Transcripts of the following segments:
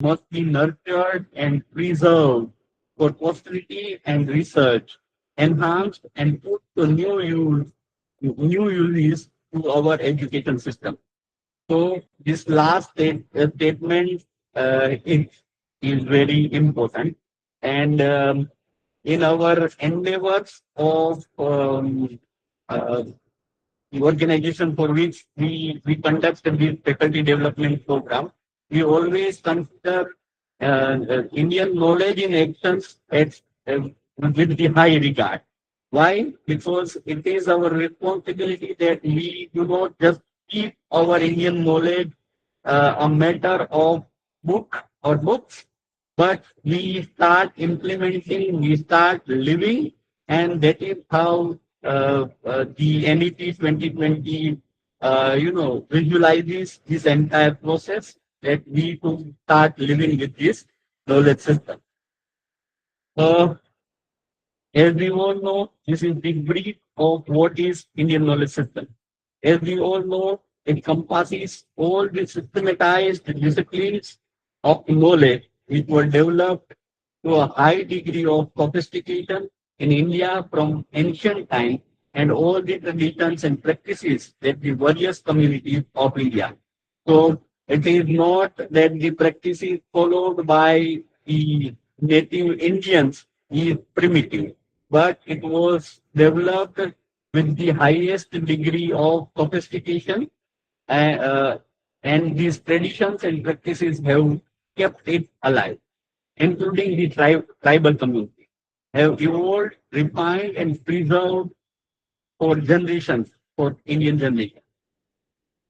must be nurtured and preserved for posterity and research, enhanced and put to new uses to our education system. So this last statement is very important, and in our endeavors of uh, the organization for which we conduct this faculty development program, we always consider Indian knowledge in actions with the high regard. Why? Because it is our responsibility that we do not just keep our Indian knowledge a matter of book or books, but we start implementing, we start living, and that is how the NEP 2020, visualizes this entire process that we to start living with this knowledge system. Uh, as we all know, this is the brief of what is Indian knowledge system. As we all know, it encompasses all the systematized disciplines of knowledge which were developed to a high degree of sophistication in India from ancient times, and all the traditions and practices that the various communities of India. So it is not that the practices followed by the native Indians is primitive, but it was developed with the highest degree of sophistication, and, and these traditions and practices have kept it alive, including the tribal community, have evolved, refined, and preserved for generations, for Indian generation.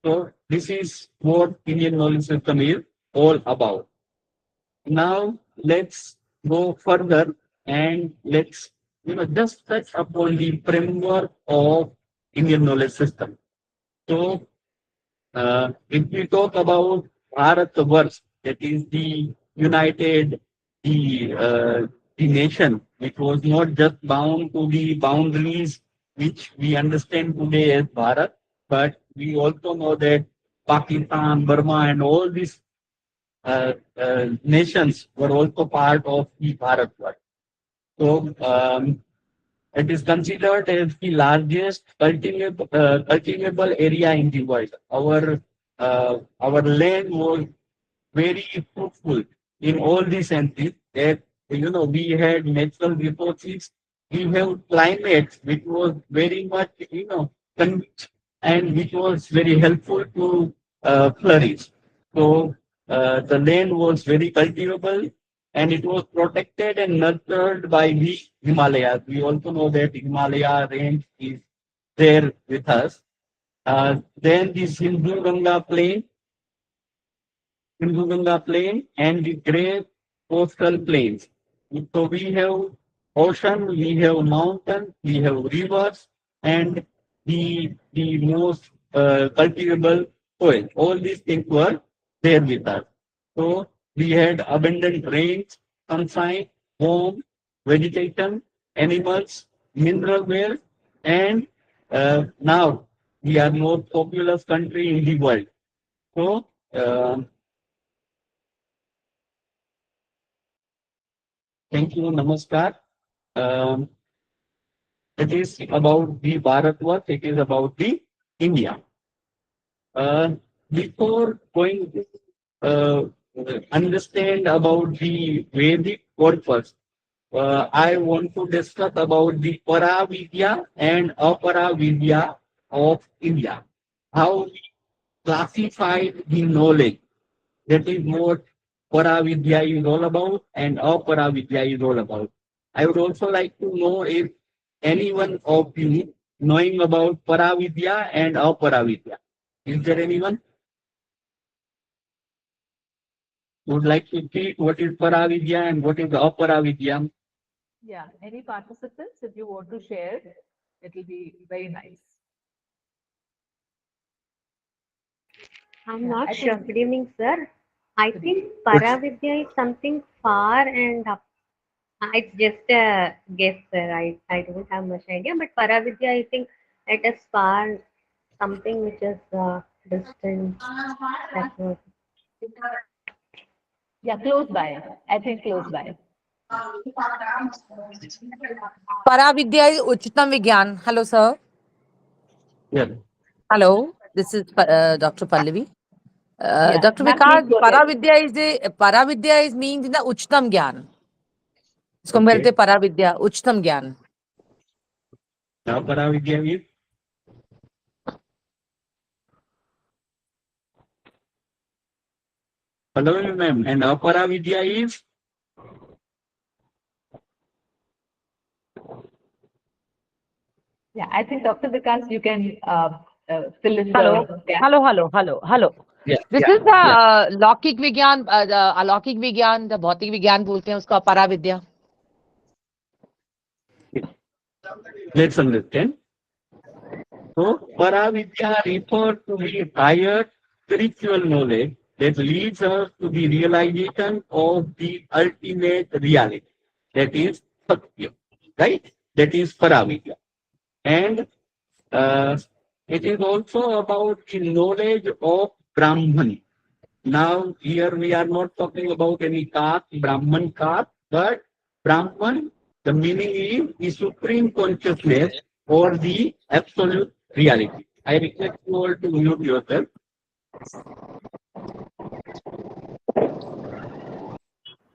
So this is what Indian knowledge system is all about. Now let's go further and let's just touch upon the framework of Indian knowledge system. So if we talk about Bharatvarsh, that is the united, the nation, which was not just bound to the boundaries which we understand today as Bharat, but we also know that Pakistan, Burma, and all these nations were also part of the Bharatvarsh. So it is considered as the largest cultivable area in the world. Our land was very fruitful in all the senses that we had natural resources, we have climate which was very much conducive and which was very helpful to flourish. So the land was very cultivable and it was protected and nurtured by the Himalayas. We also know that Himalaya range is there with us. Then the Sindhu Ganga plain and the great coastal plains. So we have ocean, we have mountain, we have rivers, and the most cultivable soil. All these things were there with us. So we had abundant rains, sunshine, warm vegetation, animals, mineral wealth, and now we are most populous country in the world. So thank you, Namaskar. Um, it is about the Bharatvat, it is about the India. Uh, Before going to understand about the Vedic corpus, I want to discuss about the Paravidya and Aparavidya of India. How we classify the knowledge. That is what Paravidya is all about and Aparavidya is all about. I would also like to know if anyone of you knowing about Paravidya and Aparavidya. Is there anyone who would like to speak what is Paravidya and what is Aparavidya? Yeah, any participants, if you want to share, it will be very nice. I'm Yeah, not I sure. think, Good evening, sir. I think Paravidya is something far and up. It's just a guess, sir. I don't have much idea, but Paravidya, I think it is far, something which is distant. That's what. Yeah, close by. I think close by. Paravidya is Uchtam Vigyan. Hello, sir. Yeah. Hello. This is Dr. Pallavi. Yeah, Dr. ma'am, please Vikas, go ahead. Paravidya is means in the Uchtam Gyan. इसको हम Okay. बोलते हैं Paravidya, Uchtam Gyan. Now Paravidya is hello ma'am, and Aparavidya is Yeah, I think Dr. Vikas, you can fill in Hello. the gap. Hello. yeah, This yeah, is the yeah. Laukik Vigyan, the Alaukik Vigyan, the Bhautik Vigyan बोलते हैं उसको Paravidya. Let's understand. So Paravidya refers to the higher spiritual knowledge that leads us to the realization of the ultimate reality. That is Satya, right? That is Paravidya. And uh, it is also about the knowledge of Brahman. Now, here we are not talking about any caste, Brahman caste, but Brahman, the meaning is the supreme consciousness or the absolute reality. I request you all to mute yourself.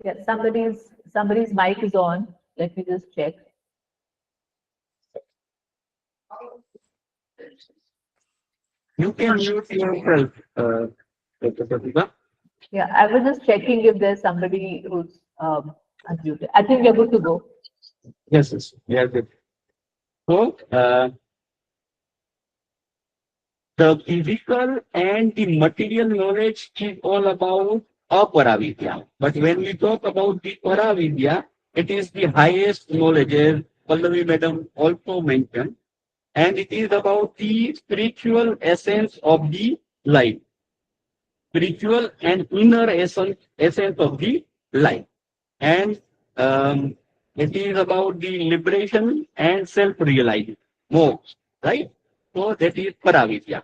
Yeah, somebody's mic is on. Let me just check. You can mute yourself, Dr. Pratibha. Yeah, I was just checking if there's somebody who's unmuted. I think we're good to go. Yes, we are good. So, the physical and the material knowledge is all about aparavidya. But when we talk about the paravidya, it is the highest knowledge, as Pallavi madam also mentioned, and it is about the spiritual essence of the life, spiritual and inner essence of the life. And it is about the liberation and self-realization, moksha, right? So that is paravidya.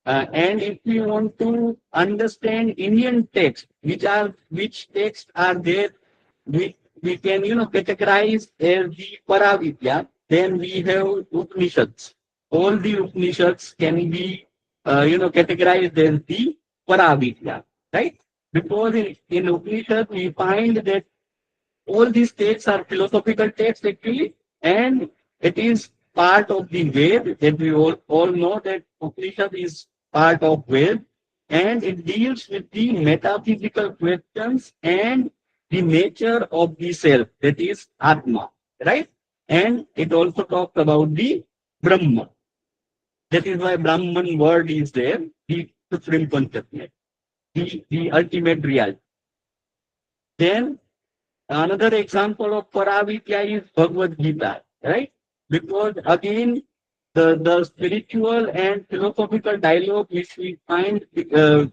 And if we want to understand Indian texts, which texts are there, we can categorize as the Paravidya. Then we have Upanishads. All the Upanishads can be categorized as the Paravidya, right? Because in Upanishad we find that all these texts are philosophical texts actually, and it is part of the Ved that we all know that Upanishad is part of Ved, and it deals with the metaphysical questions and the nature of the self, that is Atma, right? And it also talks about the Brahma. That is why Brahman word is there, the supreme consciousness, the ultimate reality. Then another example of Paravidya is Bhagavad Gita, right? Because again, the spiritual and philosophical dialogue which we find in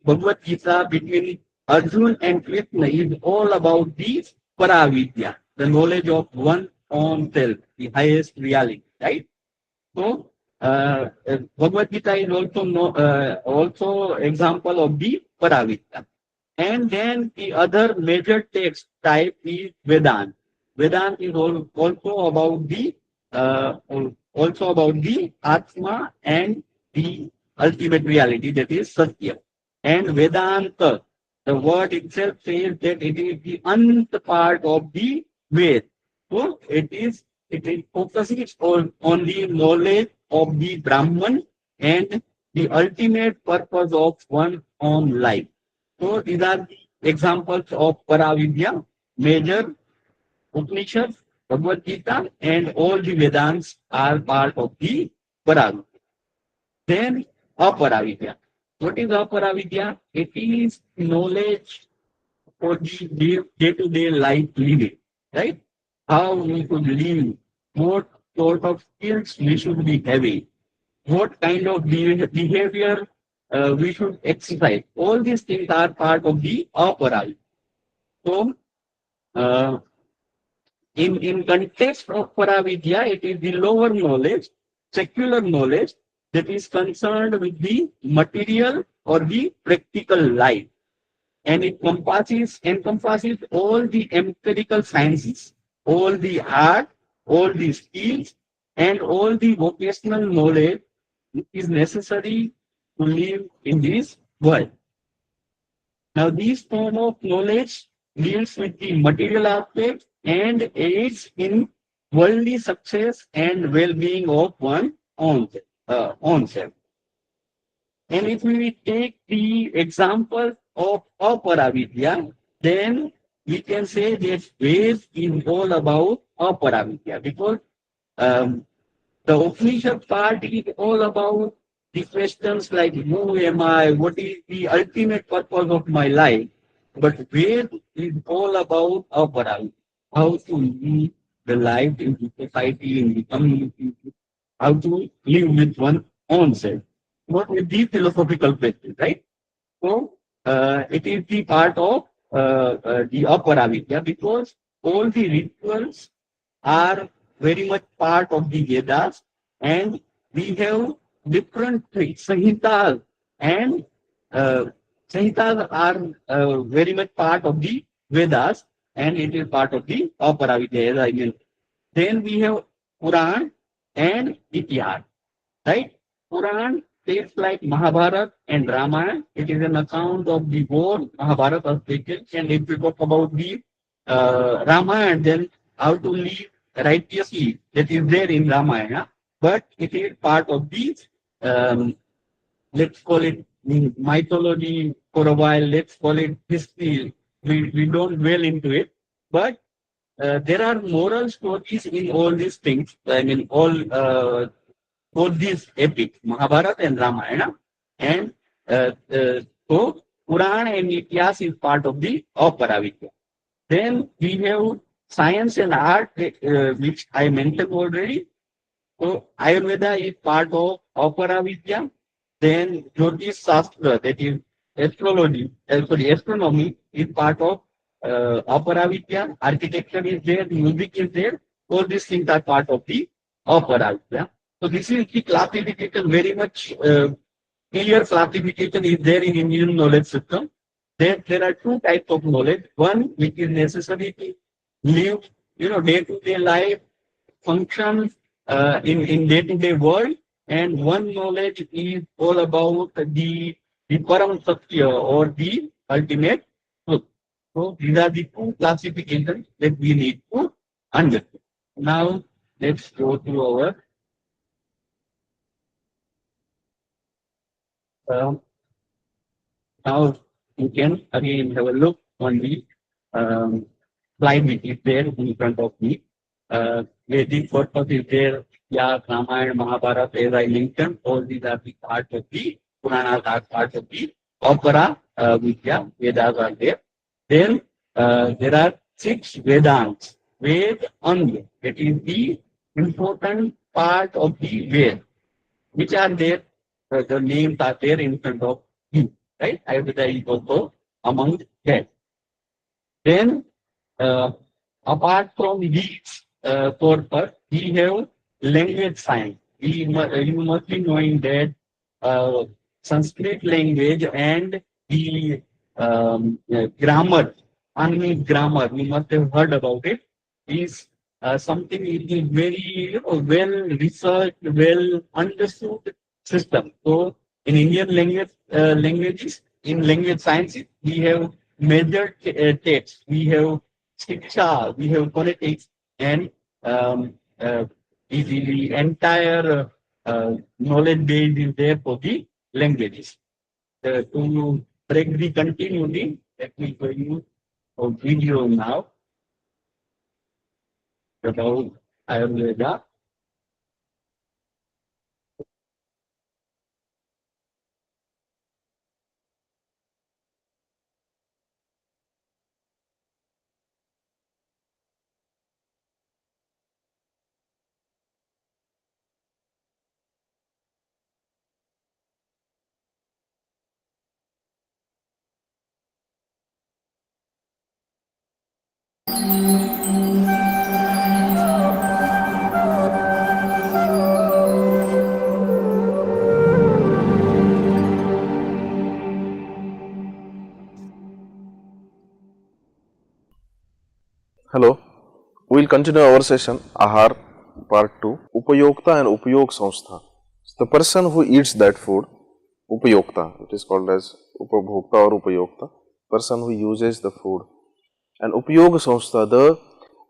Bhagavad Gita between Arjun and Krishna is all about the Paravidya, the knowledge of one own self, the highest reality, right? So Bhagavad Gita is also also example of the Paravidya. And then the other major text type is Vedanta. Vedanta is also about the Atma and the ultimate reality, that is Satya. And Vedanta, the word itself says that it is the nth part of the Ved. So it focuses on the knowledge of the Brahman and the ultimate purpose of one's own life. So these are the examples of Paravidya, major Upanishads, Bhagavad Gita, and all the Vedants are part of the Paravidya. Then Aparavidya. What is Aparavidya? It is knowledge for the day-to-day life living, right? How we could live, what sort of skills we should be having, what kind of behavior we should exercise. All these things are part of the aparai. So, uh, in context of paravidya, it is the lower knowledge, secular knowledge that is concerned with the material or the practical life. and it encompasses all the empirical sciences, all the art, all the skills, and all the vocational knowledge which is necessary to live in this world. Now, this form of knowledge deals with the material aspect and aids in worldly success and well-being of own self. And if we take the example of aparavidya, then we can say that Ved is all about aparavidya, because um, the Upanishad part is all about the questions like who am I, what is the ultimate purpose of my life. But Ved is all about aparavidya, how to live the life in the society, in the community, how to live with one's own self. What with these philosophical questions, right? So it is the part of the Aparavidya, because all the rituals are very much part of the Vedas, and we have different Samhitas, and uh, Samhitas are very much part of the Vedas, and it is part of the Aparavidya, as I mentioned. Then we have Puran and Itihas, right? Puran takes like Mahabharata and Ramayana. It is an account of the war Mahabharata has taken. And if we talk about the Ramayana, then how to live righteously, that is there in Ramayana. But it is part of the, um, let's call it mythology for a while, let's call it history. We don't dwell into it. But there are moral stories in all these things. I mean, all these epics, Mahabharata and Ramayana, and so Puran and Ityas is part of the Aparavidya. Then we have science and art, which I mentioned already. So Ayurveda is part of Aparavidya. Then Jyotish Shastra, that is astrology, astronomy is part of Aparavidya. Architecture is there, music is there. All these things are part of the Aparavidya. So this is the classification, very much clear classification is there in Indian knowledge system. There are two types of knowledge. One which is necessary to live, day-to-day life, function in day-to-day world, and one knowledge is all about the Param Satya, or the ultimate truth. So these are the two classifications that we need to understand. Now let's go to our um, now you can again have a look on the um, slide which is there in front of me. Vedic corpus is there. Yeah, Ramayana, Mahabharata, as I mentioned, all these are the parts of the Puranas, are parts of the Opera Vidya, Vedas are there. Then there are six Vedants, Ved Anga. That is the important part of the Ved, which are there. The names are there in front of you, right? Ayurveda is also among them. Then, apart from these corpus, we have language science. You must be knowing that uh, Sanskrit language and the grammar, Anmik grammar, you must have heard about it, is something it is very well researched, well understood system. So, in Indian languages, in language sciences, we have major texts. We have Shiksha, we have politics, and um, uh, the entire knowledge base is there for the languages. To break the continuity, let me show you a video now about Ayurveda. Hello, we'll continue our session, Ahar, part 2, Upayokta and Upayog Samstha. The person who eats that food, Upayokta, it is called as Upabhokta or Upayokta, person who uses the food. And Upayog Samstha, the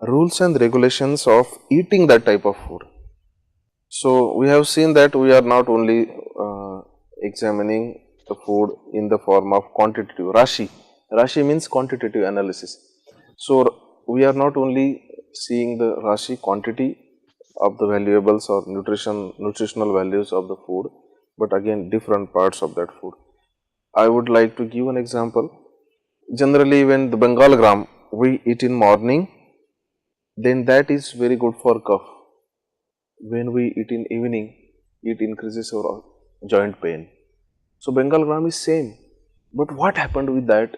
rules and regulations of eating that type of food. So, we have seen that we are not only examining the food in the form of quantitative, Rashi. Rashi means quantitative analysis. So, we are not only seeing the Rashi quantity of the valuables or nutritional values of the food, but again different parts of that food. I would like to give an example. Generally, when the Bengal gram we eat in morning, then that is very good for cough. When we eat in evening, it increases our joint pain. So Bengal gram is same. But what happened with that?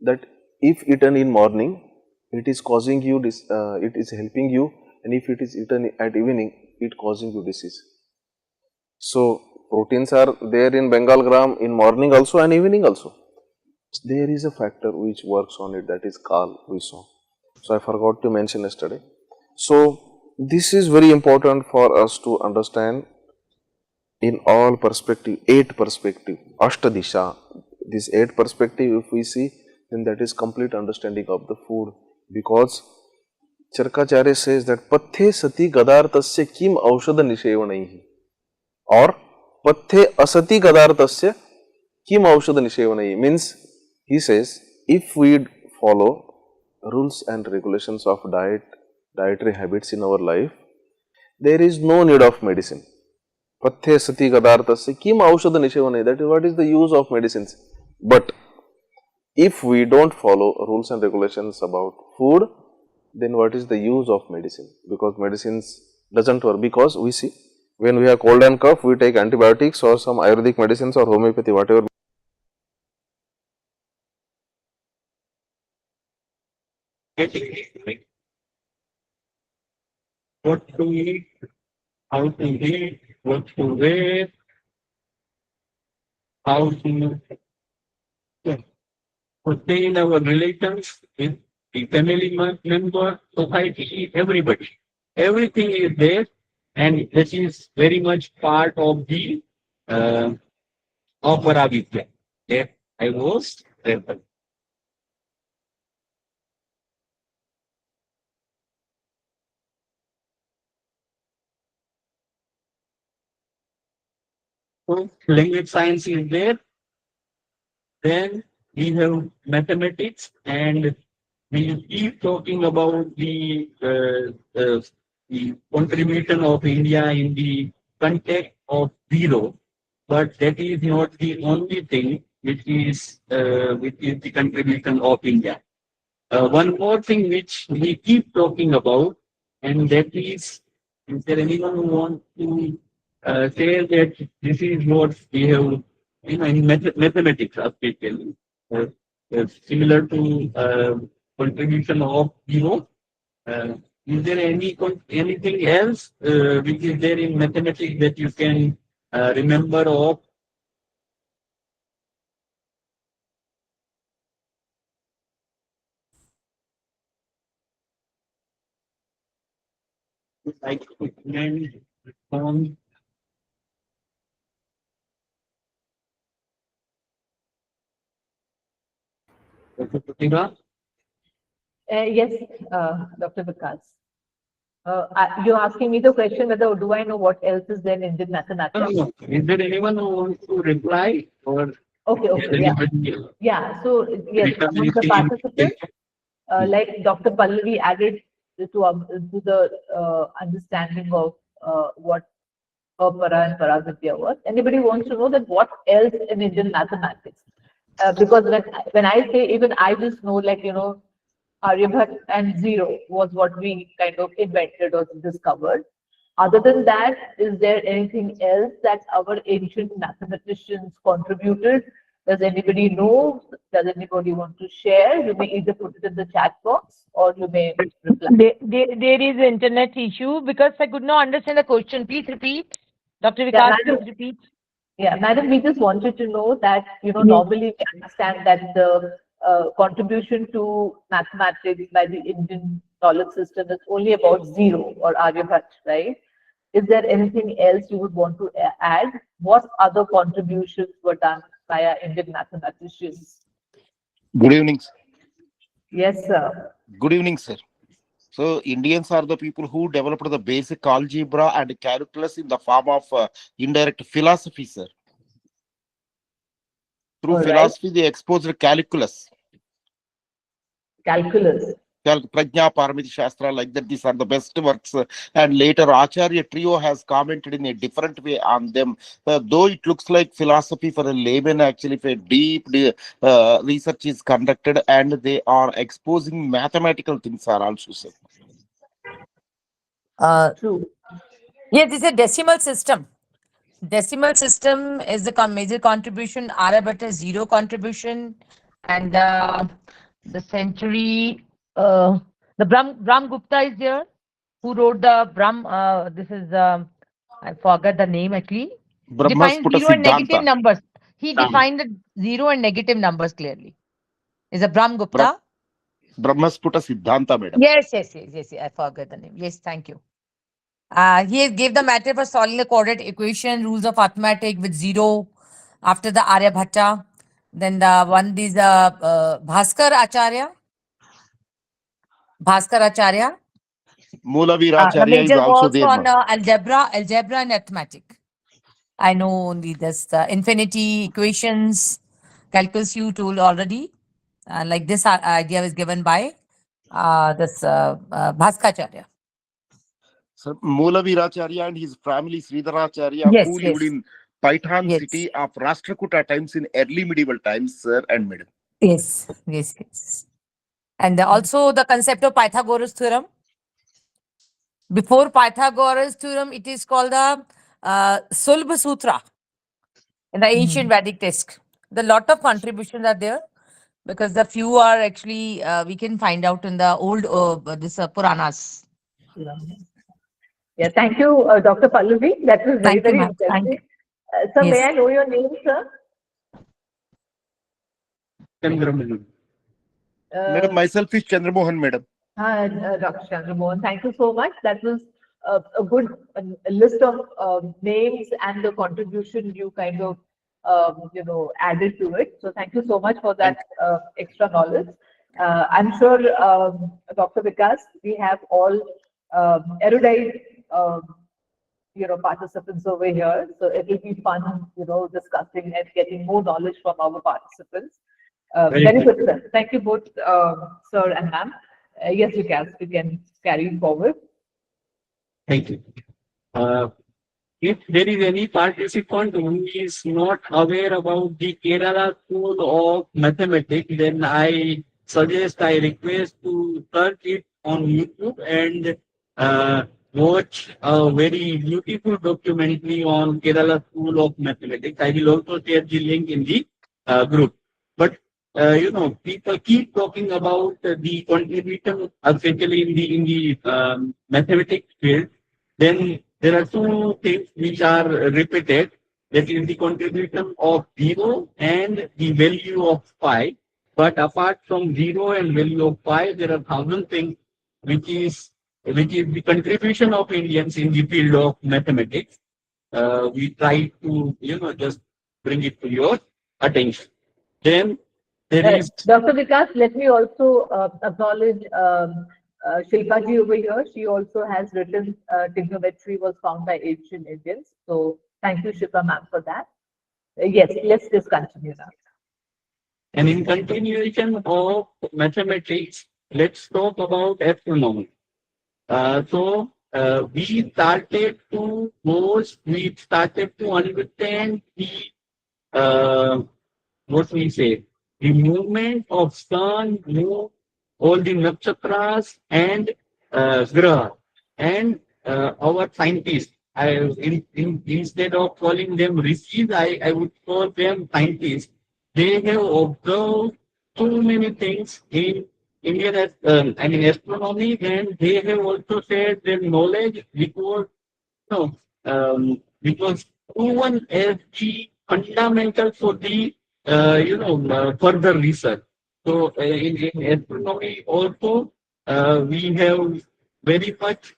That if eaten in morning, it is causing you it is helping you, and if it is eaten at evening, it causing you disease. So proteins are there in Bengal gram in morning also and evening also. There is a factor which works on it, that is Kal we saw. So I forgot to mention yesterday. So this is very important for us to understand in all perspective, 8 perspective, Ashtadisha. This 8 perspective, if we see, then that is complete understanding of the food, because Charkacharya says that Pathe sati gadartasya kim aushadha nishevanaihi, or Pathe asati gadartasya kim aushadha nishevanaihi, means he says if we follow rules and regulations of dietary habits in our life, there is no need of medicine. Pathe sati gadartasya kim aushadha nishevanaihi, that is what is the use of medicines. But if we don't follow rules and regulations about food, then what is the use of medicine? Because medicines doesn't work, because we see when we have cold and cough, we take antibiotics or some Ayurvedic medicines or homeopathy, whatever. Getting what to eat, how to eat, what to wear, how to sustain our relations with the family member, society, everybody. Everything is there, and this is very much part of the opera Vidya that I was referring. So language science is there. Then we have mathematics, and we keep talking about the contribution of India in the context of zero, but that is not the only thing which is the contribution of India. One more thing which we keep talking about, and that is there anyone who wants to say that this is what we have, in mathematics, especially, similar to contribution of zero. Is there anything else which is there in mathematics that you can remember of? Like equipment, on Pratika? Yes, Dr. Vikas. You're asking me the question whether do I know what else is there in Indian No, mathematics? no. Is there anyone who wants to reply, or Okay, is okay, yeah. anybody else? Yeah, so yes, Rita, among the anything? participants, like Dr. Pallavi added to the understanding of what para and Paravidya was. Anybody wants to know that what else in Indian mathematics? Because when I say, even I just know, like, Aryabhat and zero was what we kind of invented or discovered. Other than that, is there anything else that our ancient mathematicians contributed? Does anybody know? Does anybody want to share? You may either put it in the chat box or you may reply. There is internet issue because I could not understand the question. Please repeat. Dr. Yeah, Vikas, madam, please repeat. yeah, madam, we just wanted to know that, Yes. normally we understand that the contribution to mathematics by the Indian knowledge system is only about 0 or Aryabhat, right? Is there anything else you would want to add? What other contributions were done by our Indian mathematicians? Good evening, sir. Yes, sir. Good evening, sir. So, Indians are the people who developed the basic algebra and calculus in the form of indirect philosophy, sir. Through All right. philosophy, they exposed calculus, Calculus. Prajna, Paramiti Shastra, like that. These are the best works. And later, Acharya Trio has commented in a different way on them. Though it looks like philosophy for a layman, actually, if a deep research is conducted and they are exposing mathematical things are also, sir. True. Yes, this is a decimal system. Decimal system is the major contribution. Aryabhatta is 0 contribution, and the century. The Brahm Gupta is there, who wrote the Brahm. This is I forgot the name actually. Defines Brahmasputa 0 and negative Siddhanta. numbers. He defined the 0 and negative numbers clearly. Is a Brahm Gupta? Brahmasputa Siddhanta, madam. Yes. I forgot the name. Yes, thank you. He gave the matter for solving the coordinate equation, rules of arithmetic with 0 after the Aryabhatta. Then the one is Bhaskar Acharya. Moolavira The Acharya is major also works there, on ma'am. algebra and arithmetic. I know only this infinity equations, calculus you told already. Like this idea was given by this Bhaskacharya. So, Moolavira Acharya and his family, Sridharacharya, who lived in Paitan city of Rashtrakuta times in early medieval times, sir and madam. Yes. And also the concept of Pythagoras theorem. Before Pythagoras theorem, it is called the Sulbha Sutra in the ancient Vedic text. The lot of contributions are there because the few are actually we can find out in the old Puranas. Yeah, thank you, Dr. Pallavi. That was very, Thank you, very ma'am. Thank interesting. Sir, Yes. may I know your name, sir? Chandramohan. Madam, myself is Chandramohan, madam. Dr. Chandramohan, thank you so much. That was a good list of names and the contribution you kind of added to it. So thank you so much for that extra knowledge. I'm sure, Dr. Vikas, we have all erudite participants over here. So it will be fun, discussing and getting more knowledge from our participants. Very good, sir. Thank you both, sir and ma'am. Yes, Vikas, we can carry forward. Thank you. If there is any participant who is not aware about the Kerala School of Mathematics, then I request to search it on YouTube and watch a very beautiful documentary on Kerala School of Mathematics. I will also share the link in the group. But people keep talking about the contribution, especially in the mathematics field. Then there are two things which are repeated. That is the contribution of 0 and the value of pi. But apart from 0 and value of pi, there are 1,000 things which is the contribution of Indians in the field of mathematics. We try to just bring it to your attention. Then there is Dr. Vikas, let me also acknowledge Shilpa ji over here. She also has written trigonometry was found by ancient Indians. So thank you, Shilpa ma'am, for that. Yes, let's just continue now. And in continuation of mathematics, let's talk about astronomy. We started to understand the what we say, the movement of sun, moon, all the nakshatras and graha. And our scientists, instead of calling them rishis, I would call them scientists. They have observed so many things in Indian astronomy, and they have also shared their knowledge which was proven as the fundamental for the further research. So in astronomy also, we have very much,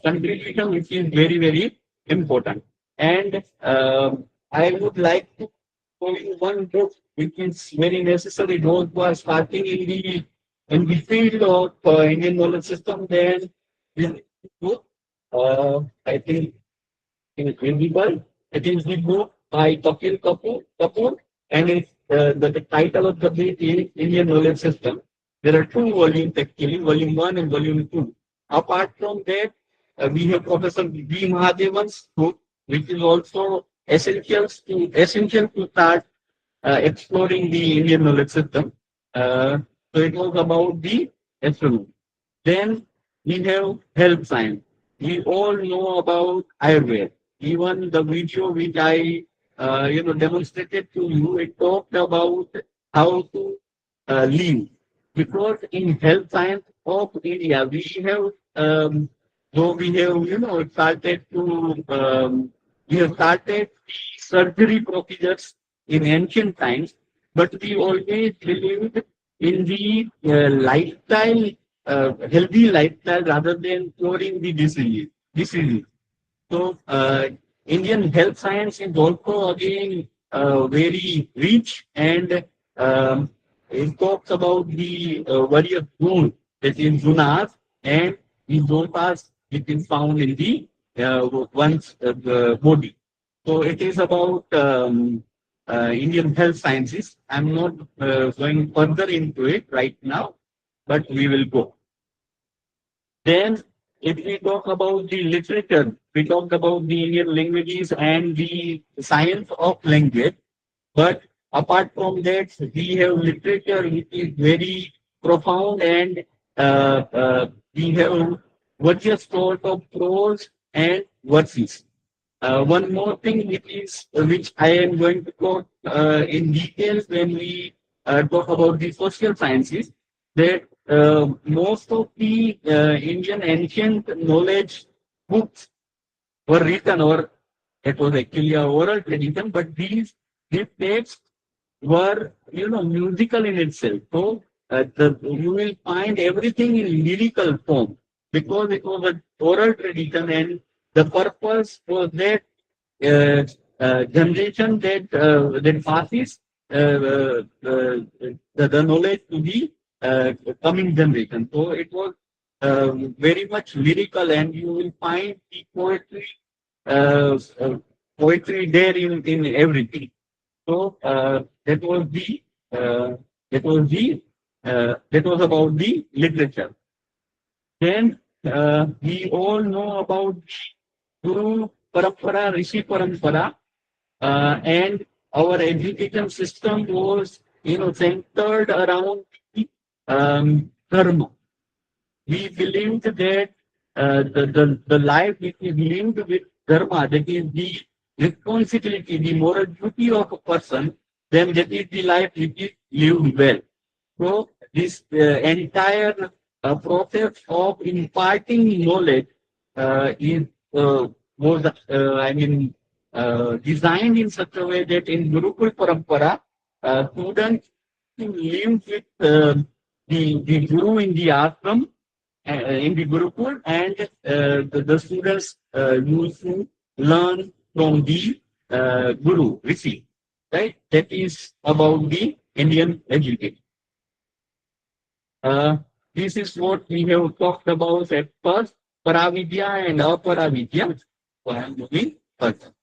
contribution which is very, very important. And I would like to show you one book which is very necessary. Those who are starting in the field of Indian knowledge system, then this book, I think is visible. It is the book by Kapoor, and the title of the book is Indian Knowledge System. There are two volumes actually, volume 1 and volume 2. Apart from that, we have Professor B. Mahadevan's book, which is also essential to start exploring the Indian knowledge system. So it was about the astronomy. Then we have health science. We all know about Ayurveda. Even the video which I demonstrated to you, it talked about how to live. Because in health science of India, we have though we have started to we have started surgery procedures in ancient times, but we always believed in the lifestyle, healthy lifestyle rather than curing the diseases. So, Indian health science is also again very rich, and it talks about the various zones, that is gunas, and the zonas which is found in the one's body. So it is about Indian health sciences. I'm not going further into it right now, but we will go. Then, if we talk about the literature, we talked about the Indian languages and the science of language. But apart from that, we have literature which is very profound, and we have various sort of prose and verses. One more thing which I am going to talk in details when we talk about the social sciences, that most of the Indian ancient knowledge books were written, or it was actually a oral tradition, but these texts were musical in itself. So you will find everything in lyrical form because it was an oral tradition, and the purpose was that generation that passes the knowledge to the coming generation. So it was very much lyrical, and you will find the uh, uh, poetry there in everything. So uh, that was that was about the literature. Then we all know about Guru Parampara, Rishi Parampara, and our education system was centered around the dharma. We believed that the life which is linked with dharma, that is the responsibility, the moral duty of a person, then that is the life which is lived well. So this entire process of imparting knowledge is was designed in such a way that in Gurukul Parampara, students live with the Guru in the ashram, in the Gurukul, and the students used to learn from the Guru, Rishi. Right? That is about the Indian education. This is what we have talked about at first, Paravidya and Aparavidya. So I am moving further.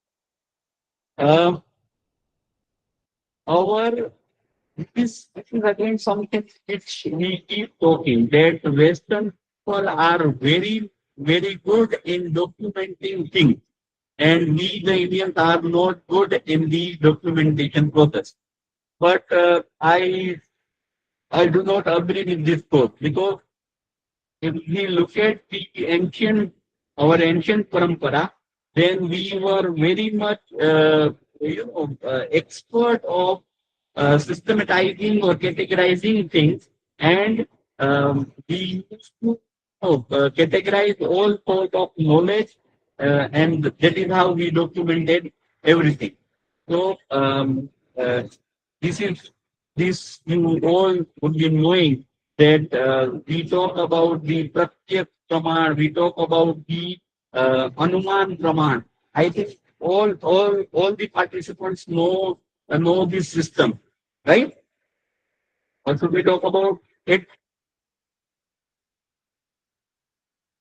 Our this is again something which we keep talking, that Western people are very, very good in documenting things, and we, the Indians, are not good in the documentation process. But I do not agree with this quote, because if we look at our ancient parampara, then we were very much, expert of systematizing or categorizing things, and we used to categorize all sort of knowledge, and that is how we documented everything. So this is this you all would be knowing that we talk about the Pratyak Praman, we talk about the Anuman Praman. I think all the participants know this system, right? Also, we talk about it.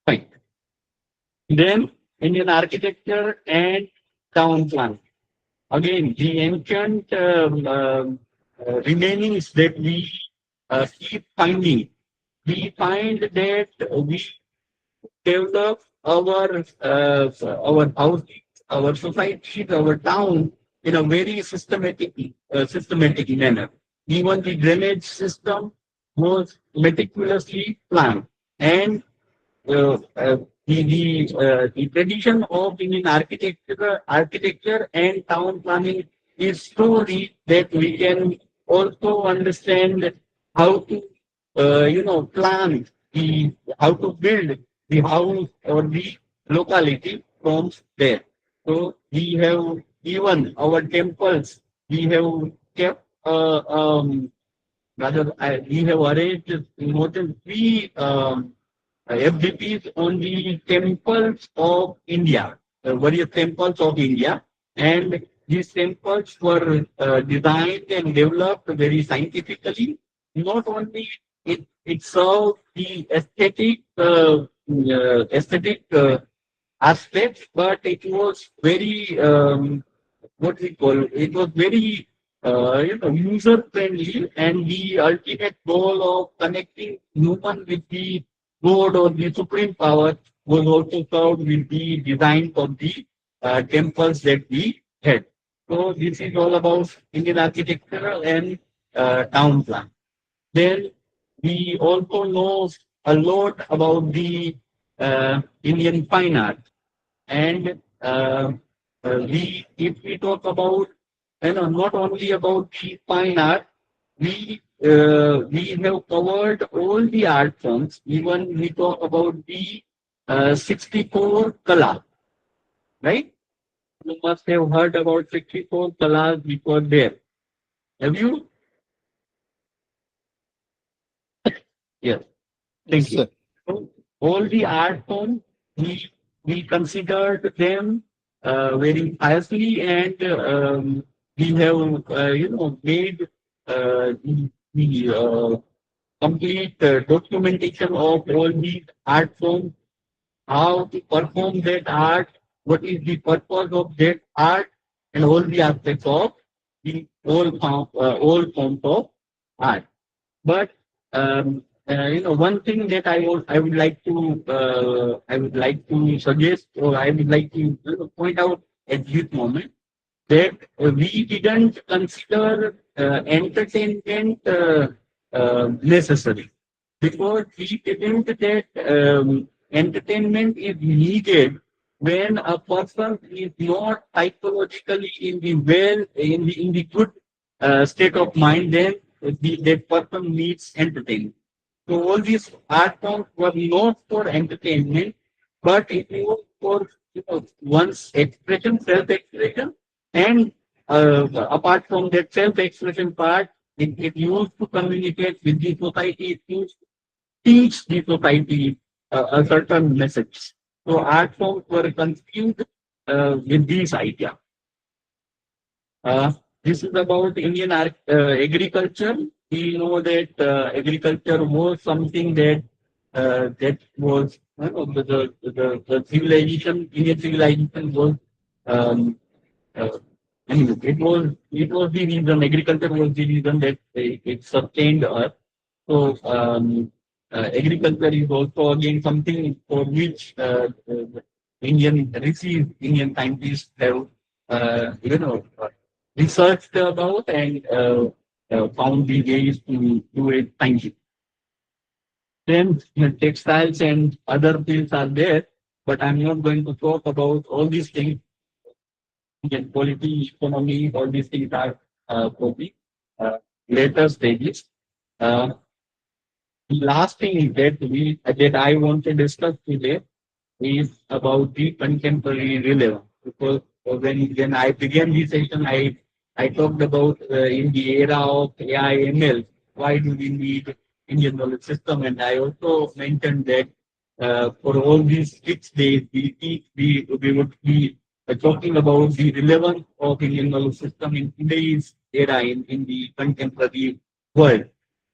Fine. Then Indian architecture and town plan. Again, the ancient remainings that we keep finding. We find that we develop our housing, our societies, our town in a very systematic manner. Even the drainage system was meticulously planned, and the tradition of Indian architecture and town planning is so rich that we can also understand how to, plan how to build the house or the locality from there. So we have even our temples. We have kept, we have arranged more than three. FDPs on the temples of India, various temples of India, and these temples were designed and developed very scientifically. Not only it served the aesthetic aspects, but it was very what we call it was very user friendly, and the ultimate goal of connecting human with the God or the supreme power was also served with the design of the temples that we had. So this is all about Indian architecture and town plan. Then we also know a lot about the Indian fine art, and if we talk about, not only about the fine art, we have covered all the art forms. Even we talk about the 64 kala, right? You must have heard about 64 kalas before there. Have you? Yes. Thank you. Sir. So all the art forms, we considered them very piously, and we have made the complete documentation of all these art forms, how to perform that art, what is the purpose of that art, and all the aspects of the all forms of art. But one thing that I would like to suggest, or I would like to point out at this moment, that we didn't consider entertainment necessary, because we didn't that entertainment is needed when a person is not psychologically in the good state of mind. Then that person needs entertainment. So all these art forms were not for entertainment, but it was for one's expression, self-expression, and apart from that self-expression part, it used to communicate with the society. It used to teach the society a certain message. So art forms were conceived with this idea. This is about Indian agriculture. We know that agriculture was something that was the civilization, Indian civilization was. Uh, anyway, it was the reason, agriculture was the reason that it sustained us. So agriculture is also again something for which Indian Indian scientists have researched about, and found the ways to do it scientifically. Then textiles and other fields are there, but I'm not going to talk about all these things. Again, politics, economy, all these things are for the uh, later stages. Uh, the last thing that I want to discuss today is about the contemporary relevance. Because when I began this session, I talked about in the era of AI ML, why do we need Indian knowledge system? And I also mentioned that for all these 6 days, we would be talking about the relevance of Indian knowledge system in today's era in the contemporary world.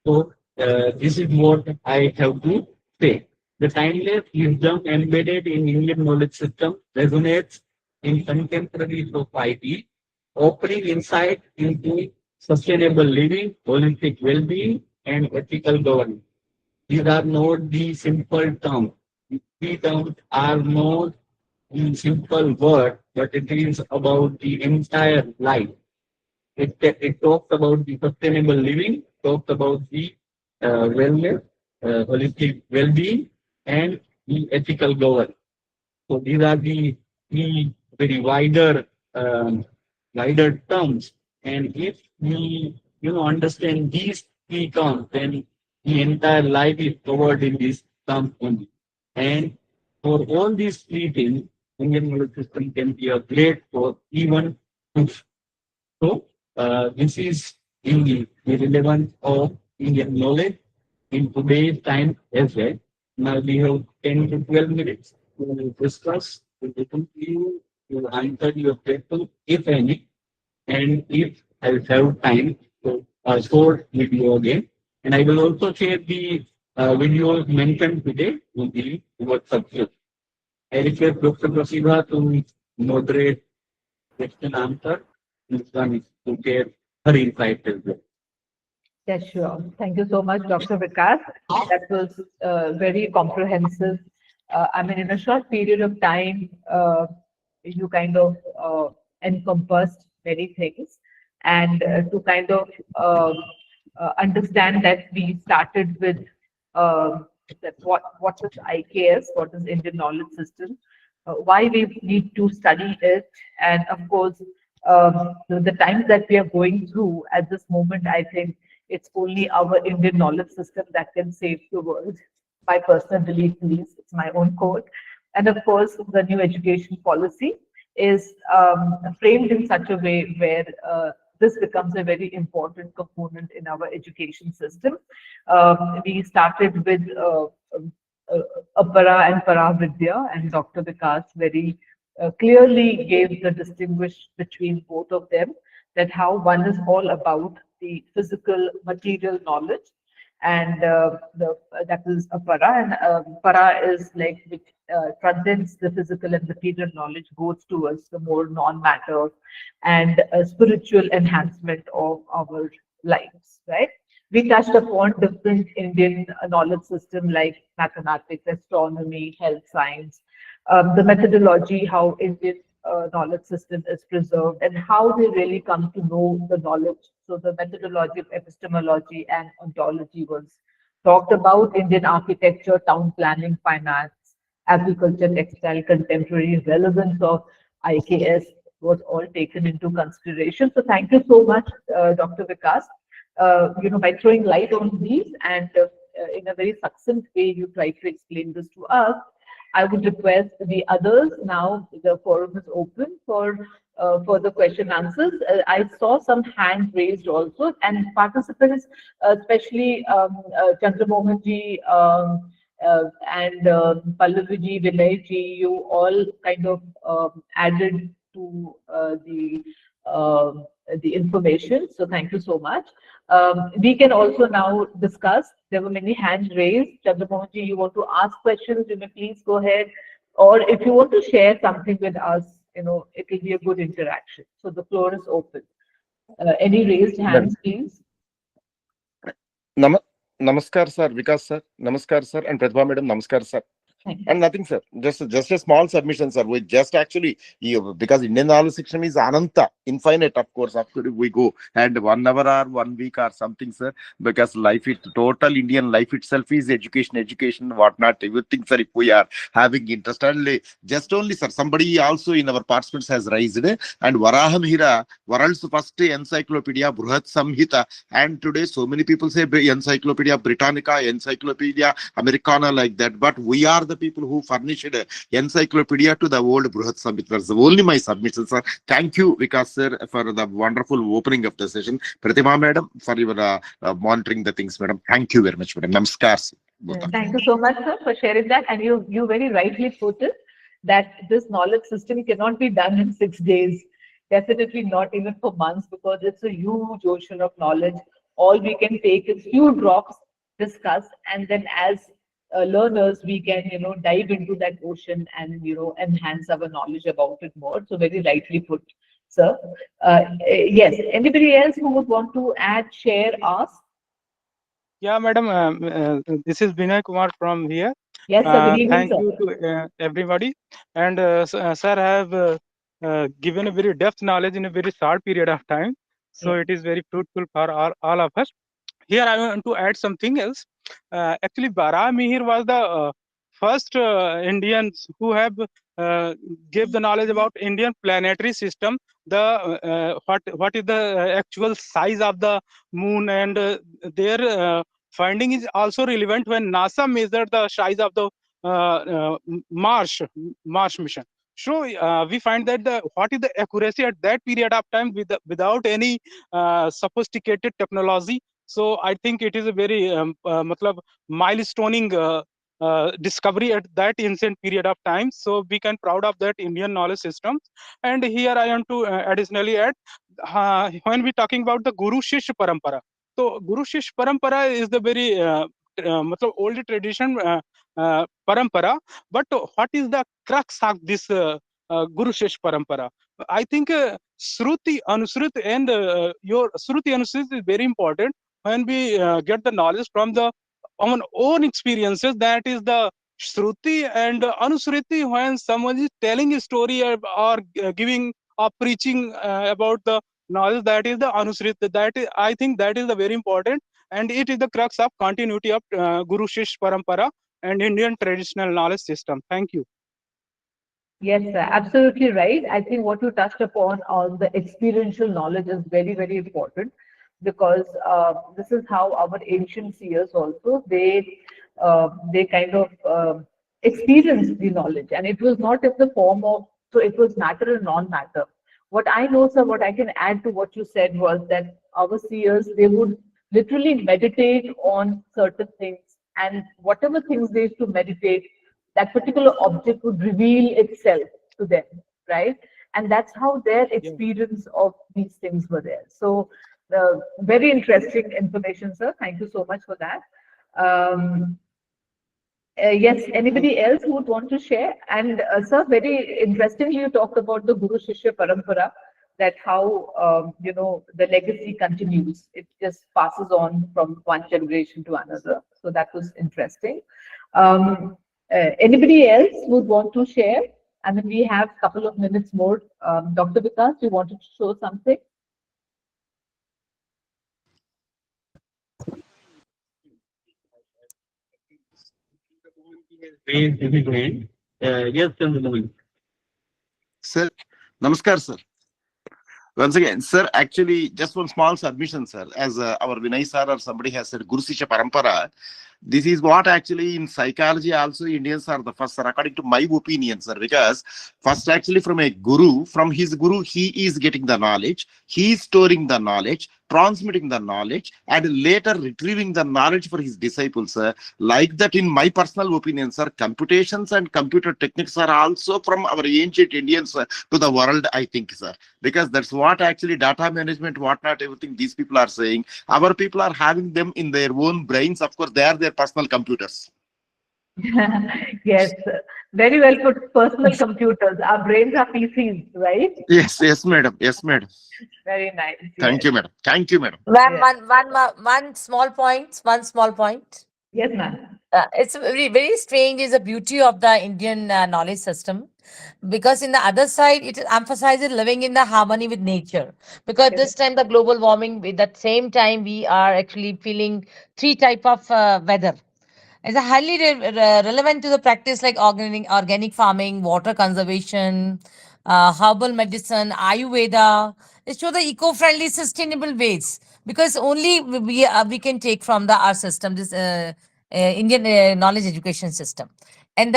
So this is what I have to say. The timeless wisdom embedded in Indian knowledge system resonates in contemporary society, offering insight into sustainable living, holistic well-being, and ethical governance. These are not the simple terms. These terms are not the simple word, but it is about the entire life. It talks about the sustainable living, talks about the wellness, holistic well-being, and the ethical governance. So these are the three very wider terms. And if we understand these three terms, then the entire life is covered in these terms only. And for all these three things, Indian knowledge system can be a great for even push. So this is in the relevance of Indian knowledge in today's time as well. Now we have 10 to 12 minutes to discuss, to listen to you, to answer your questions, if any, and if I have time, so a short video again. And I will also share the videos mentioned today in the WhatsApp group. I request Dr. Prasibha to moderate question answer and to share her insight as well. Yes, sure. Thank you so much, Dr. Vikas. That was very comprehensive. I mean, in a short period of time, you kind of encompassed many things. And to kind of understand that we started with that what is IKS, what is Indian Knowledge System, why we need to study it, and of course, the times that we are going through at this moment, I think it's only our Indian knowledge system that can save the world. My personal belief, please, it's my own quote. And of course, the new education policy is framed in such a way where this becomes a very important component in our education system. We started with Apara and Paravidya, and Dr. Vikas very clearly gave the distinguish between both of them, that how one is all about the physical material knowledge, and that is Apara, and Para is like which transcends the physical and material knowledge, goes towards the more non-matter and spiritual enhancement of our lives, right? We touched upon different Indian knowledge system like mathematics, astronomy, health science, the methodology, how Indian knowledge system is preserved, and how they really come to know the knowledge. So the methodology of epistemology and ontology was talked about. Indian architecture, town planning, finance, agriculture, textile, contemporary relevance of IKS was all taken into consideration. So thank you so much, Dr. Vikas. By throwing light on these and in a very succinct way, you tried to explain this to us. I would request the others now. The forum is open for further question answers. I saw some hands raised also, and participants, especially Chandramohanji and Pallaviji, Vinayji, you all kind of added to the information. So thank you so much. We can also now discuss. There were many hands raised. Chandramohanji, you want to ask questions, you may please go ahead. Or if you want to share something with us, it will be a good interaction. So the floor is open. Any raised hands, please? Namaskar, sir. Vikas, sir. Namaskar, sir. And Pratibha, madam. Namaskar, sir. And nothing, sir. Just a small submission, sir. We just actually, because Indian knowledge system is ananta, infinite, of course. After we go and 1 hour or 1 week or something, sir. Because life, total Indian life itself is education, whatnot, everything, sir. If we are having interest, and just only, sir. Somebody also in our participants has raised it, and Varahamihira, world's first encyclopedia, Bruhat Samhita, and today so many people say Encyclopedia Britannica, Encyclopedia Americana, like that. But we are the the people who furnished encyclopedia to the old Bruhat Samhita. That's only my submission, sir. Thank you, Vikas sir, for the wonderful opening of the session. Pratima madam, for your monitoring the things, madam. Thank you very much, madam. Namaskar. Sir. Thank you so much, sir, for sharing that. And you very rightly put it that this knowledge system cannot be done in 6 days. Definitely not even for months, because it's a huge ocean of knowledge. All we can take is few drops, discuss, and then as learners, we can dive into that ocean and enhance our knowledge about it more. So very rightly put, sir. Yes. Anybody else who would want to add, share, ask? Yeah, madam. This is Vinay Kumar from here. Yes, sir. Good evening, Thank sir. you to everybody. And sir have given a very depth knowledge in a very short period of time. So it is very fruitful for all of us. Here I want to add something else. Actually, Bara Mihir was the first Indians who have gave the knowledge about Indian planetary system. The what is the actual size of the moon, and their finding is also relevant when NASA measured the size of the Mars mission. So we find that what is the accuracy at that period of time without any sophisticated technology. So I think it is a very matlab milestoning discovery at that ancient period of time. So we can proud of that Indian knowledge system. And here I want to additionally add, when we talking about the Guru Shishya Parampara. So Guru Shishya Parampara is the very matlab old tradition parampara. But what is the crux of this Guru Shishya Parampara? I think Shruti, Anusruti, and your Shruti Anusruti is very important. When we get the knowledge from the our own experiences, that is the Shruti, and Anusruti, when someone is telling a story or giving or preaching about the knowledge, that is the Anusruti. That is, I think that is the very important, and it is the crux of continuity of Guru Shish Parampara and Indian traditional knowledge system. Thank you. Yes, sir, absolutely right. I think what you touched upon on the experiential knowledge is very, very important, because this is how our ancient seers also they kind of experienced the knowledge, and it was not in the form of, so it was matter and non-matter. What I know, sir, what I can add to what you said was that our seers, they would literally meditate on certain things, and whatever things they used to meditate, that particular object would reveal itself to them, right? And that's how their experience of these things were there. So, very interesting information, sir. Thank you so much for that. Yes, anybody else who would want to share? And sir, very interestingly, you talked about the Guru Shishya Parampara, that how the legacy continues. It just passes on from one generation to another. So that was interesting. Anybody else would want to share? I mean, we have a couple of minutes more. Dr. Vikas, you wanted to show something? Yes, Chandramouli. Sir, namaskar, sir. Once again, sir, actually, just one small submission, sir. As our Vinay sir or somebody has said, Guru Sisha Parampara, this is what actually in psychology also Indians are the first, sir, according to my opinion, sir, because first actually from a guru, from his guru, he is getting the knowledge, he is storing the knowledge, transmitting the knowledge, and later retrieving the knowledge for his disciples, sir. Like that, in my personal opinion, sir, computations and computer techniques are also from our ancient Indians to the world, I think, sir, because that's what actually data management, whatnot, everything these people are saying. Our people are having them in their own brains. Of course, they are their personal computers. Yes, very well put. Personal computers. Our brains are PCs, right? Yes, yes, madam. Yes, madam. Very nice. Thank you, madam. Thank you, madam. One small point. One small point. Yes, ma'am. It's very, very strange is the beauty of the Indian knowledge system, because in the other side it emphasizes living in the harmony with nature, because this time the global warming, with that same time we are actually feeling three type of weather. It's a highly relevant to the practice like organic farming, water conservation, herbal medicine, Ayurveda. It shows the eco-friendly, sustainable ways, because only we can take from the our system this Indian knowledge education system. And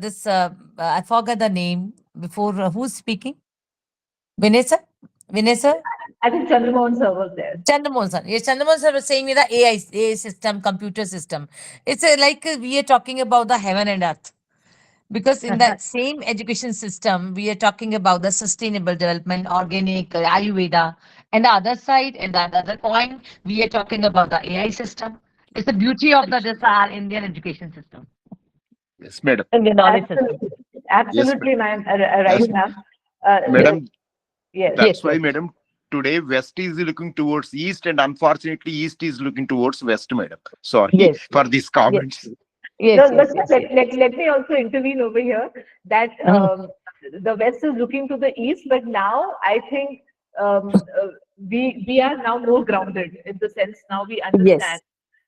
this, I forgot the name before. Who's speaking? Vinay sir? Vinay sir? I think Chandramohan sir was there. Chandramohan sir. Yes, Chandramohan sir was saying the AI system, computer system. It's like we are talking about the heaven and earth. Because in that same education system, we are talking about the sustainable development, organic, Ayurveda. And the other side, and the other coin, we are talking about the AI system. It's the beauty of this our Indian education system. Yes, madam. Indian knowledge system. Absolutely, ma'am. Right, Yes, ma'am. Madam, Yes. that's Yes, why, yes. madam, today West is looking towards East, and unfortunately, East is looking towards West, madam. Sorry Yes. for these comments. Yes, No, yes, but yes. let me also intervene over here that the West is looking to the East, but now I think we are now more grounded in the sense now we understand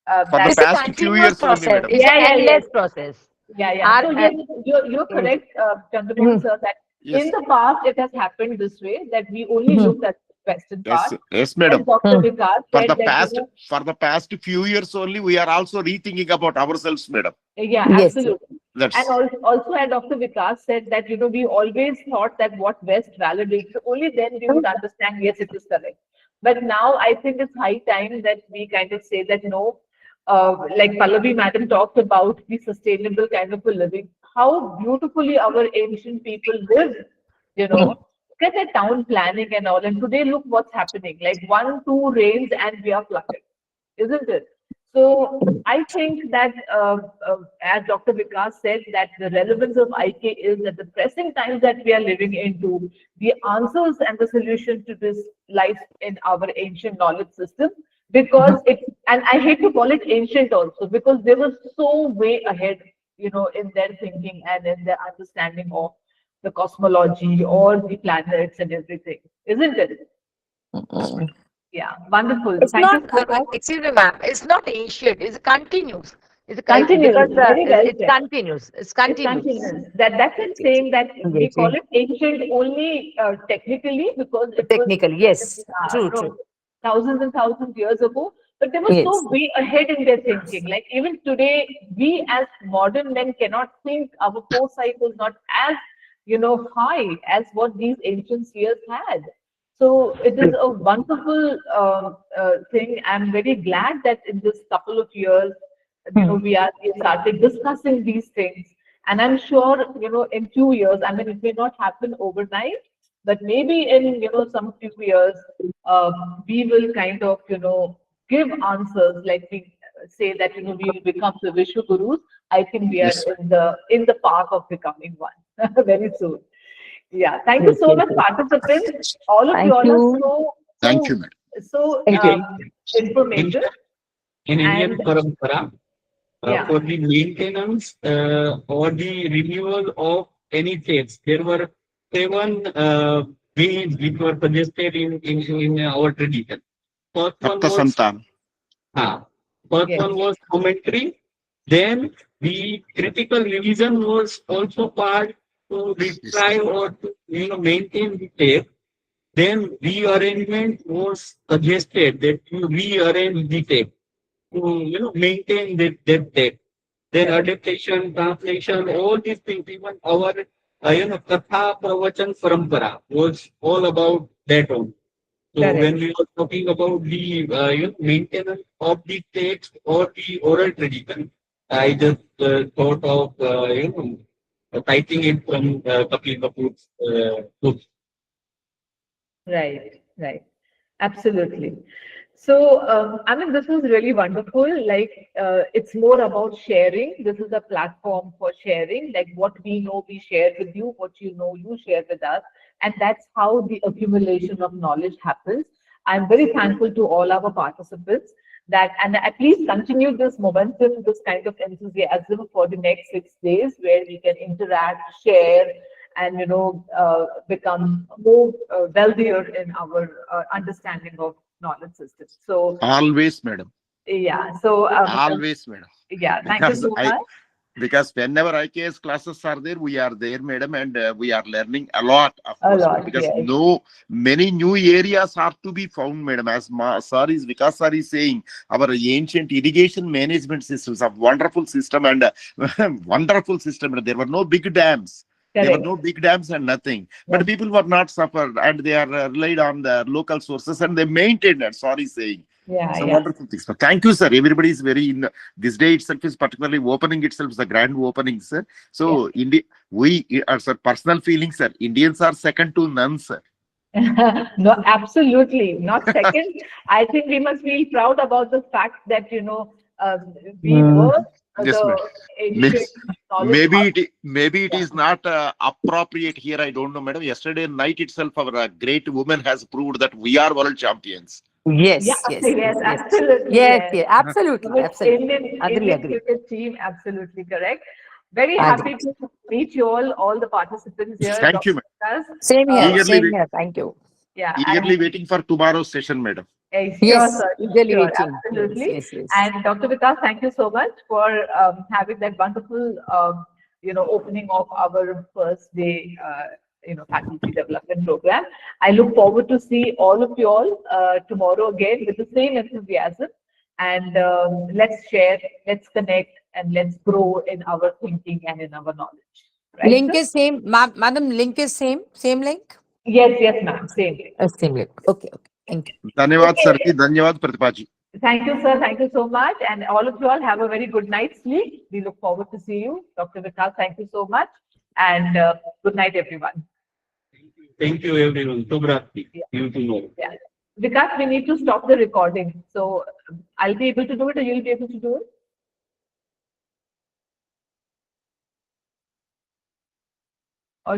For the that It's a past few continuous years only, process. madam. It's Yeah, an yeah, endless yes. process. Yeah. So yes, you're Yes. correct, Chandramohan sir, that Yes, in the past it has happened this way that we only looked at the Western part. yes, As madam. Dr. Vikas For said the that past few years only, we are also rethinking about ourselves, madam. yeah, Yes. absolutely. That's And also, and Dr. Vikas said that, we always thought that what West validates, only then we would understand, yes, it is correct. But now I think it's high time that we kind of say that no, like Pallavi Madam talked about the sustainable kind of a living, how beautifully our ancient people lived, look at the town planning and all. And today, look what's happening, like 1, 2 rains and we are flooded, isn't it? So I think that, as Dr. Vikas said, that the relevance of IK is that the pressing times that we are living into, the answers and the solution to this lies in our ancient knowledge system. Because and I hate to call it ancient also, because they were so way ahead, in their thinking and in their understanding of the cosmology or the planets and everything, isn't it? Yeah, wonderful. It's Thank not, you so much. excuse me, ma'am, it's not ancient, it's continuous. Continuous, Because very well it's said. continuous. It's It's continuous. continuous. That's it saying that we Yes, call yes. it ancient only technically because it was Technically, yes. True, no, true. thousands and thousands years ago, but they were Yes. so way ahead in their thinking. Like even today, we as modern men cannot think. Our foresight was not as high as what these ancient seers had. So it is a wonderful thing. I'm very glad that in this couple of years, we started discussing these things. And I'm sure, in 2 years, I mean, it may not happen overnight, but maybe in, some few years, we will kind of, give answers like we say that, we will become the Vishwa Gurus. I think we are Yes, in the path of becoming one very soon. Yeah, thank you Yes, so yes, much, yes. participants. All of Thank you all are you. thank you, madam. so Thank you. In, informative. in Indian And parampara, yeah, for the maintenance or the renewal of any faiths, there were 7 ways which were suggested in our tradition. First one Sapta was Santan. uh, first yes, one was commentary. Then the critical revision was also part to retry or to maintain the tape. Then rearrangement was suggested that you rearrange the tape to maintain that tape. Then correct, adaptation, translation, all these things, even our Katha Pravachan Parampara was all about that one. So when correct. we were talking about the maintenance of the text or the oral tradition, I just thought of typing it from Kapil Kapoor's book. Right. Absolutely. So, I mean, this was really wonderful. Like, it's more about sharing. This is a platform for sharing. Like, what we know, we share with you. What you know, you share with us. And that's how the accumulation of knowledge happens. I'm very thankful to all our participants and please continue this momentum, this kind of enthusiasm for the next 6 days where we can interact, share, and become more wealthier in our understanding of knowledge systems. So Always, madam. yeah, so Always, madam. yeah, thank you Because so much. Because whenever IKS classes are there, we are there, madam, and we are learning a lot, of A course, lot, because yes. many new areas are to be found, madam. As Vikas sir is saying, our ancient irrigation management systems, a wonderful system and wonderful system. There were no big dams. There were Correct. no big dams and nothing. But Yes. people were not suffered, and they are relied on the local sources, and they maintained it. Sorry saying. Yeah, It's a yeah. wonderful thing. So thank you, sir. Everybody is very in this day itself is particularly opening itself is a grand opening, sir. So we as a personal feeling, sir. Indians are second to none, sir. No, absolutely not second. I think we must feel proud about the fact that we Mm. were Yes, the ma'am. ancient knowledge hub. Maybe it Yeah. is not appropriate here. I don't know, madam. Yesterday night itself, our great woman has proved that we are world champions. Yeah, Yes, yes, yes, yes, yes. absolutely, Yes, yes. yes, absolutely, With absolutely. Agree, Indian agree, cricket team, absolutely correct. Very agree. happy to meet you all the participants here. Thank you, Dr. Vikas. Same here, Eagerly, same here. Thank you. Yeah, eagerly waiting for tomorrow's session, madam. sure, Yes, sir, eagerly sure, waiting. Yes, absolutely. yes, yes. And Dr. Vikas, thank you so much for having that wonderful, opening of our first day, faculty development program. I look forward to see all of you all tomorrow again with the same enthusiasm. And let's share, let's connect, and let's grow in our thinking and in our knowledge. Right, Link sir? is same, madam. Link is same link. Yes, ma'am. Same thing. Same link. Okay, okay. Thank you. Dhanyavad, Okay. sir. Dhanyavad, Pratibha ji. Thank you, sir. Thank you so much. And all of you all have a very good night's sleep. We look forward to see you. Dr. Vikas, thank you so much. And good night, everyone. Thank you, everyone. Shubhratri. Yeah. You too know. Yeah. Vikas, we need to stop the recording. So I'll be able to do it or you'll be able to do it? Or